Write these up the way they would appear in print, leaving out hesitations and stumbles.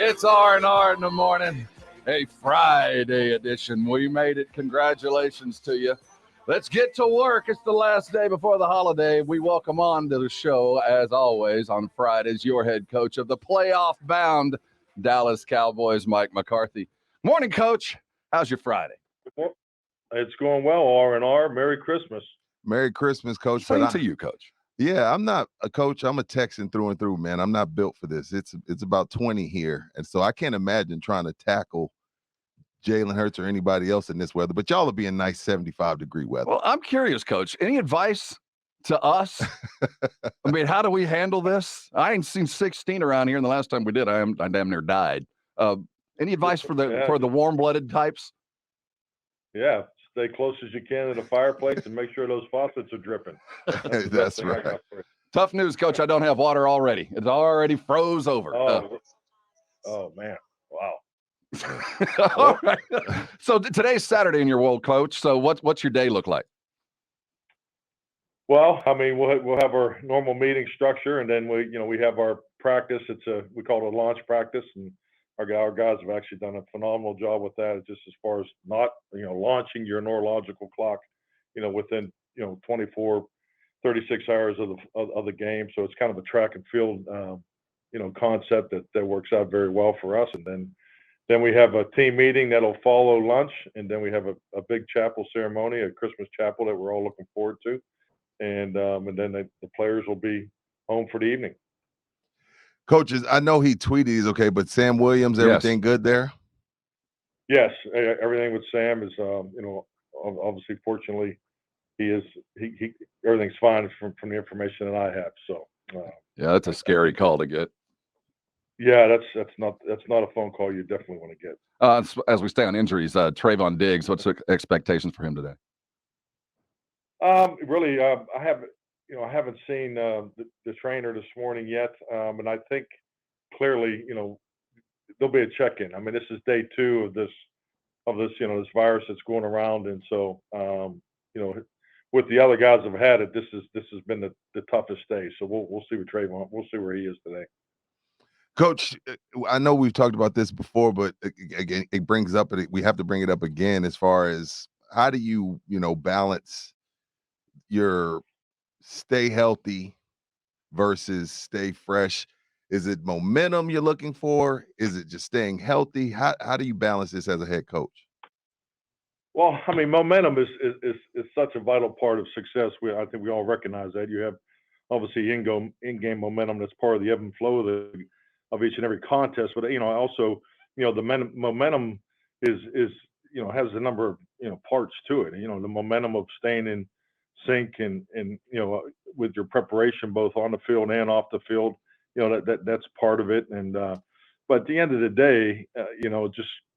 It's R&R in the morning, a Friday edition. We made it. Congratulations to you. Let's get to work. It's the last day before the holiday. We welcome on to the show, as always, on Fridays, your head coach of the playoff-bound Dallas Cowboys, Mike McCarthy. Morning, Coach. How's your Friday? It's going well, R&R. Merry Christmas. Merry Christmas, Coach. Same to you, Coach. Yeah, I'm not a coach. I'm a Texan through and through, man. I'm not built for this. It's about 20 here, and so I can't imagine trying to tackle Jalen Hurts or anybody else in this weather. But y'all will be in nice 75-degree weather. Well, I'm curious, Coach. Any advice to us? I mean, how do we handle this? I ain't seen 16 around here, and the last time we did, I damn near died. Any advice for the warm-blooded types? Yeah, stay close as you can to the fireplace and make sure those faucets are dripping. That's right. Tough news, Coach. I don't have water already. It's already froze over. Oh man. Wow. All right. So today's Saturday in your world, Coach. So what's your day look like? Well, I mean, we'll have our normal meeting structure, and then we have our practice. We call it a launch practice, and our guys have actually done a phenomenal job with that. Just as far as not launching your neurological clock, within 24, 36 hours of the game. So it's kind of a track and field concept that works out very well for us. And then we have a team meeting that'll follow lunch, and then we have a big chapel ceremony, a Christmas chapel that we're all looking forward to. And then the players will be home for the evening. Coaches, I know he tweeted he's okay, but Sam Williams, everything good there? Yes, everything with Sam is, obviously, fortunately, he everything's fine from the information that I have. So yeah, that's a scary call to get. Yeah, that's not a phone call you definitely want to get. As we stay on injuries, Trayvon Diggs, what's the expectations for him today? Really, I haven't seen the trainer this morning yet, and I think clearly, there'll be a check-in. I mean, this is day 2 of this this virus that's going around, and so with the other guys have had it, this has been the toughest day. So we'll see with Trayvon. We'll see where he is today. Coach, I know we've talked about this before, but again, we have to bring it up again as far as how do you balance your stay healthy versus stay fresh? Is it momentum you're looking for? Is it just staying healthy? How do you balance this as a head coach? Well, I mean, momentum is such a vital part of success. I think we all recognize that. You have obviously in-game momentum that's part of the ebb and flow of each and every contest. But also the momentum is has a number of parts to it. The momentum of staying in sync and with your preparation both on the field and off the field. That's part of it. And but at the end of the day,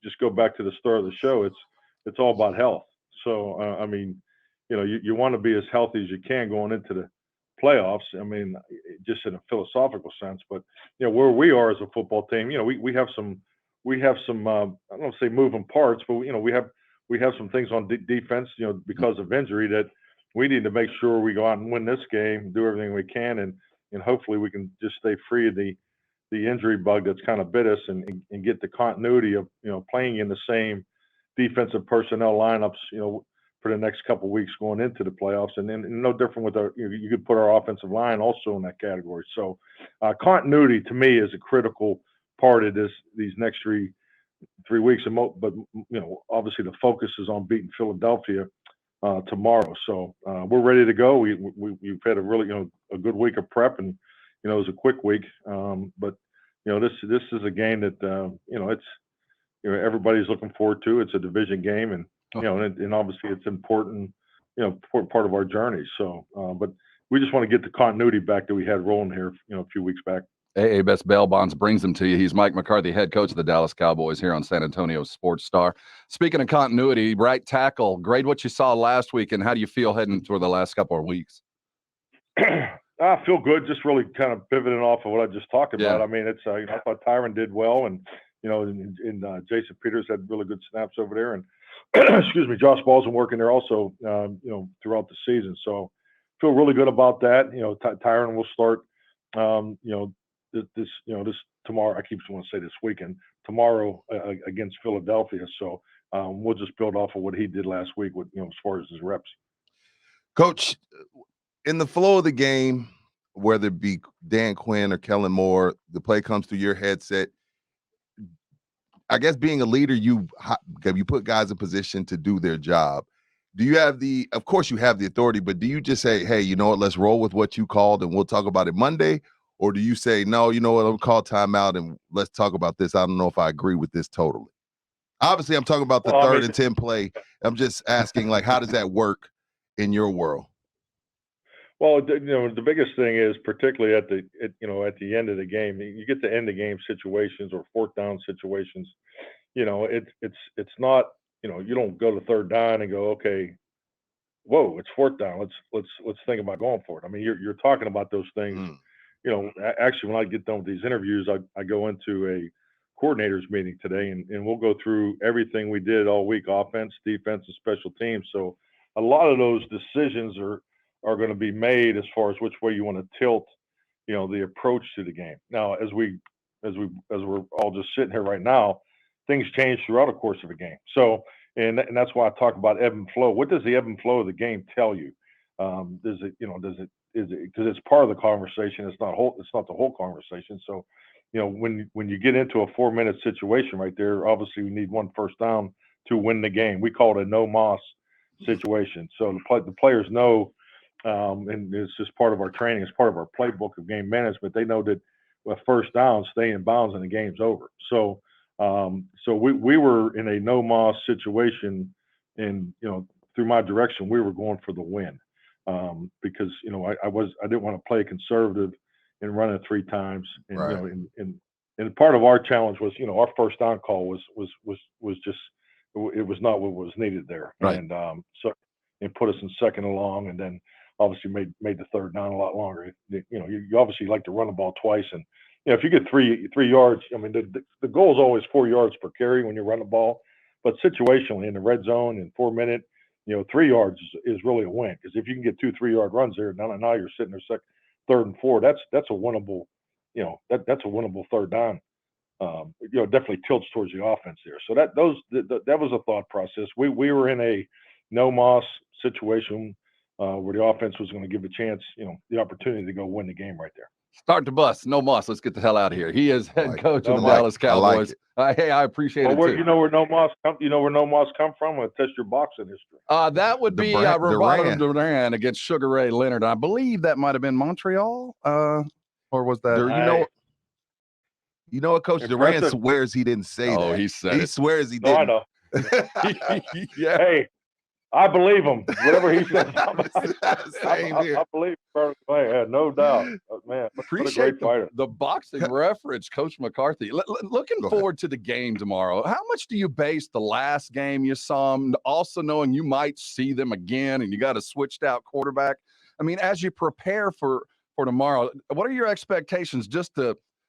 just go back to the start of the show. It's all about health. So I mean, you want to be as healthy as you can going into the playoffs. I mean, just in a philosophical sense. But where we are as a football team, we have some I don't want to say moving parts, but we have some things on defense, because of injury that we need to make sure we go out and win this game, do everything we can, and hopefully we can just stay free of the injury bug that's kind of bit us and get the continuity of playing in the same defensive personnel lineups for the next couple of weeks going into the playoffs, and then no different with our you could put our offensive line also in that category. So continuity to me is a critical part of these next three weeks. But obviously the focus is on beating Philadelphia tomorrow. So we're ready to go. We've had a really a good week of prep, and it was a quick week. But this is a game that it's everybody's looking forward to. It's a division game, and and obviously it's important part of our journey. So but we just want to get the continuity back that we had rolling here a few weeks back. AA Best Bail Bonds brings them to you. He's Mike McCarthy, head coach of the Dallas Cowboys here on San Antonio Sports Star. Speaking of continuity, right tackle, grade what you saw last week, and how do you feel heading through the last couple of weeks? I feel good, just really kind of pivoting off of what I just talked about. Yeah. I mean, it's I thought Tyron did well, and Jason Peters had really good snaps over there, and excuse me, Josh Ball's been working there also, throughout the season. So feel really good about that. Tyron will start, this tomorrow. I keep wanting to say this weekend, tomorrow against Philadelphia. So we'll just build off of what he did last week with, as far as his reps. Coach, in the flow of the game, whether it be Dan Quinn or Kellen Moore, the play comes through your headset. I guess being a leader, you put guys in position to do their job. Do you have of course you have the authority, but do you just say, hey, you know what, let's roll with what you called and we'll talk about it Monday? Or do you say, no, you know what, I'll call timeout and let's talk about this. I don't know if I agree with this totally. Obviously, I'm talking about the third and 10 play. I'm just asking, like, how does that work in your world? Well, the biggest thing is, particularly at the end of the game, you get to end the game situations or fourth down situations. It's not, you don't go to third down and go, okay, whoa, it's fourth down. Let's think about going for it. I mean, you're talking about those things. Actually, when I get done with these interviews, I go into a coordinators meeting today, and we'll go through everything we did all week: offense, defense, and special teams. So a lot of those decisions are going to be made as far as which way you want to tilt, the approach to the game. Now, as we're all just sitting here right now, things change throughout the course of a game. So, and that's why I talk about ebb and flow. What does the ebb and flow of the game tell you? Is it because it's part of the conversation? It's not the whole conversation. So, when you get into a 4-minute situation right there, obviously we need one first down to win the game. We call it a no moss situation. So the players know, and it's just part of our training. It's part of our playbook of game management. They know that a first down, stay in bounds, and the game's over. So we were in a no moss situation, and through my direction, we were going for the win, because I didn't want to play conservative and run it 3 times, and right. And part of our challenge was, our first down call was just, it was not what was needed there, right. And and put us in second and long, and then obviously made the third down a lot longer. You obviously like to run the ball twice, and if you get three yards, I mean the goal is always 4 yards per carry when you run the ball, but situationally in the red zone in 4 minute, 3 yards is really a win, because if you can get 2 3-yard runs there, now you're sitting there third and 4. That's a winnable, that's a winnable third down. Definitely tilts towards the offense there. So that was a thought process. We were in a no moss situation, where the offense was going to give a chance, the opportunity to go win the game right there. Start the bus. No moss. Let's get the hell out of here. He is head coach of the Dallas Cowboys. Hey, I appreciate it too. You know where no moss come from? I'm going to test your boxing history. That would be Roberto Duran against Sugar Ray Leonard. I believe that might have been Montreal, or was that? You know what, Coach Duran swears he didn't say that. Oh, he said he swears he didn't. I know. Yeah. Hey, I believe him. Whatever he says, I believe him. No doubt. Man, appreciate the boxing reference, Coach McCarthy. Looking forward to the game tomorrow. How much do you base the last game you saw them, also knowing you might see them again and you got a switched out quarterback? I mean, as you prepare for tomorrow, what are your expectations?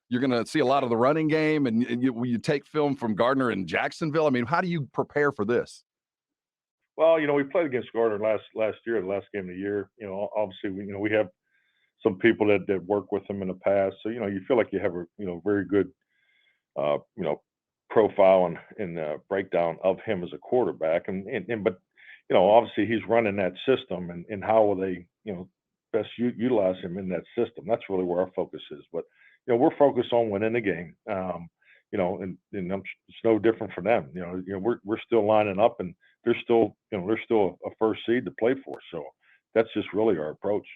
You're going to see a lot of the running game, and will you take film from Gardner and Jacksonville? I mean, how do you prepare for this? Well, we played against Gardner last year, the last game of the year. Obviously, we have some people that work with him in the past, so you feel like you have a very good profile and breakdown of him as a quarterback, but obviously he's running that system, and how will they best utilize him in that system? That's really where our focus is. But we're focused on winning the game. And it's no different for them. We're still lining up, and there's still a first seed to play for. So that's just really our approach.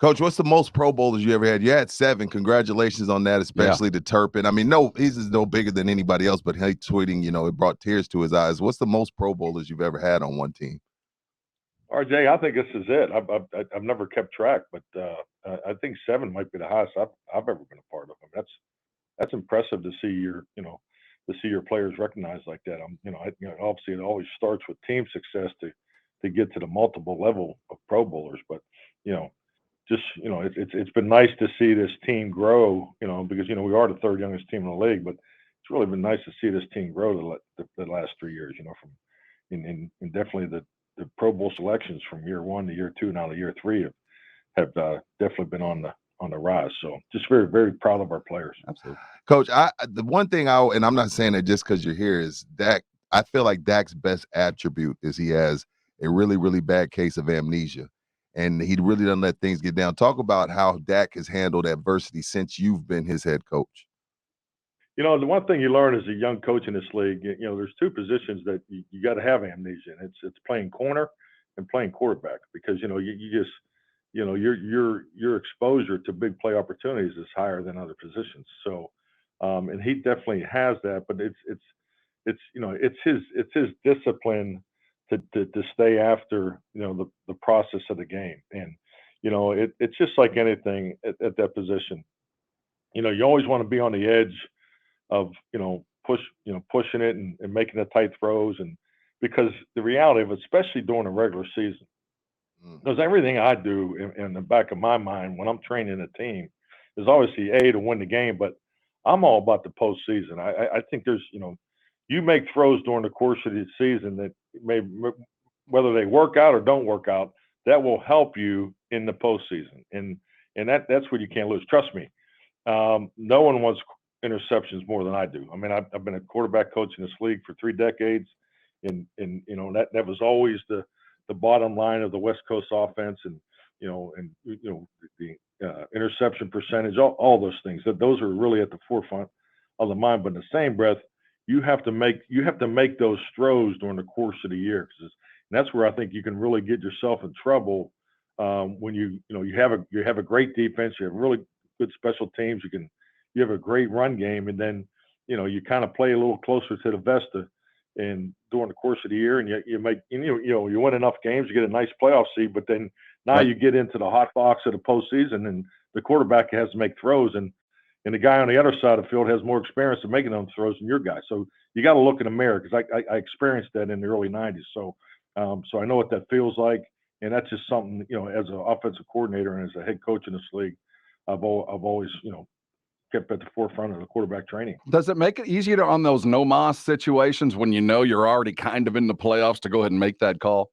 Coach, what's the most Pro Bowlers you ever had? You had 7. Congratulations on that, especially to Turpin. I mean, he's no bigger than anybody else, but he tweeting, it brought tears to his eyes. What's the most Pro Bowlers you've ever had on one team? RJ, I think this is it. I've never kept track, but I think 7 might be the highest I've ever been a part of them. That's impressive to see your players recognized like that. Obviously it always starts with team success to get to the multiple level of Pro Bowlers, but it's been nice to see this team grow. Because we are the 3rd youngest team in the league, but it's really been nice to see this team grow the last 3 years. And definitely the Pro Bowl selections from year 1 to year 2 now to year 3 have definitely been on on the rise. So just very, very proud of our players. Absolutely. Coach, the one thing and I'm not saying that just because you're here, is Dak. I feel like Dak's best attribute is he has a really, really bad case of amnesia, and he really doesn't let things get down. Talk about how Dak has handled adversity since you've been his head coach. The one thing you learn as a young coach in this league, there's two positions that you got to have amnesia, and it's playing corner and playing quarterback, because you just your exposure to big play opportunities is higher than other positions. So, and he definitely has that, but it's his discipline to stay after the process of the game, and it's just like anything at that position. You always want to be on the edge of pushing it and making the tight throws, and because the reality of it, especially during a regular season, because everything I do in the back of my mind when I'm training a team is obviously to win the game, but I'm all about the postseason. I think there's you make throws during the course of the season that whether they work out or don't work out, that will help you in the postseason, and that's where you can't lose. Trust me, no one wants interceptions more than I do. I mean, I've been a quarterback coach in this league for 3 decades, and that was always the bottom line of the West Coast offense, and the interception percentage, all those things. Those are really at the forefront of the mind. But in the same breath, you have to make those throws during the course of the year, and that's where I think you can really get yourself in trouble when you have a great defense, you have really good special teams, you have a great run game, and then you kind of play a little closer to the vest and during the course of the year, and you win enough games, you get a nice playoff seed, but then now you get into the hot box of the postseason, and the quarterback has to make throws, and the guy on the other side of the field has more experience in making those throws than your guy. So you got to look in the mirror, because I experienced that in the early 90s. So I know what that feels like, and that's just something, as an offensive coordinator and as a head coach in this league, I've always, kept at the forefront of the quarterback training. Does it make it easier on those no-moss situations when you're already kind of in the playoffs to go ahead and make that call?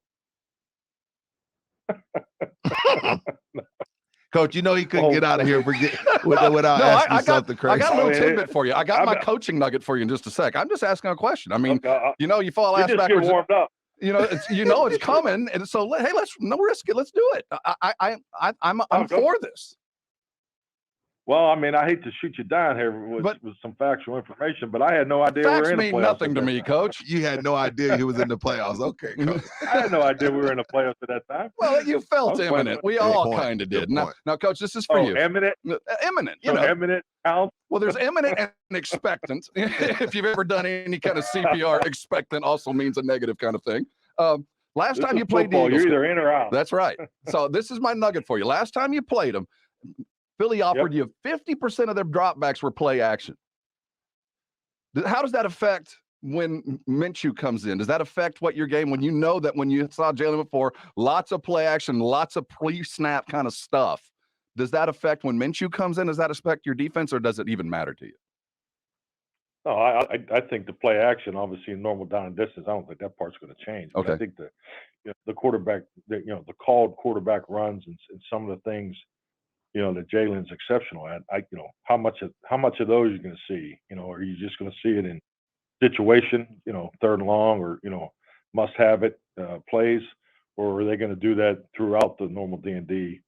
Coach, he couldn't get out of here without asking something crazy. I got a little tidbit for you. I got my coaching nugget for you in just a sec. I'm just asking a question. I mean, you fall ass backwards. Get warmed up. It's coming, and so let's no risk it. Let's do it. I'm for this. Well, I mean, I hate to shoot you down here with some factual information, but I had no idea we were in the playoffs. Facts mean nothing to me, Coach. You had no idea he was in the playoffs. Okay, Coach. I had no idea we were in the playoffs at that time. Well, you felt imminent. We all kind of did. Now, Coach, this is for you. Imminent? Imminent. Imminent counts? Well, there's imminent and expectant. If you've ever done any kind of CPR, expectant also means a negative kind of thing. Last time you played the Eagles, you're either in or out. That's right. So this is my nugget for you. Last time you played them, Philly offered you 50% of their dropbacks were play action. How does that affect when Minshew comes in? Does that affect what your game, when you know that when you saw Jalen before, lots of play action, lots of pre-snap kind of stuff? Does that affect when Minshew comes in? Does that affect your defense, or does it even matter to you? No, I think the play action, obviously in normal down and distance, I don't think that part's going to change. Okay. But I think the quarterback, the called quarterback runs and some of the things, that Jalen's exceptional at. How much of those you're going to see? Are you just going to see it in situation, 3rd and long, or must have it plays, or are they going to do that throughout the normal D&D?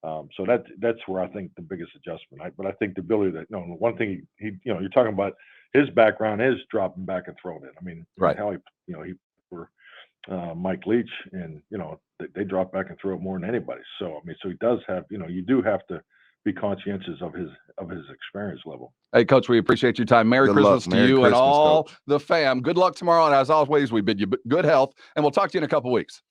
So that's where I think the biggest adjustment. But I think the ability that one thing he you're talking about, his background is dropping back and throwing it. I mean, right? How he for Mike Leach, and they drop back and throw it more than anybody. So I mean, so he does have you do have to be conscientious of his experience level. Hey, Coach, we appreciate your time. Merry Christmas to you and all Coach. the fam. Good luck tomorrow, and as always, we bid you good health, and we'll talk to you in a couple weeks.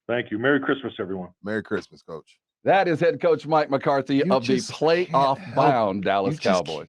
Thank you. Merry Christmas, everyone. Merry Christmas, Coach. That is head coach Mike McCarthy of the playoff-bound Dallas Cowboys.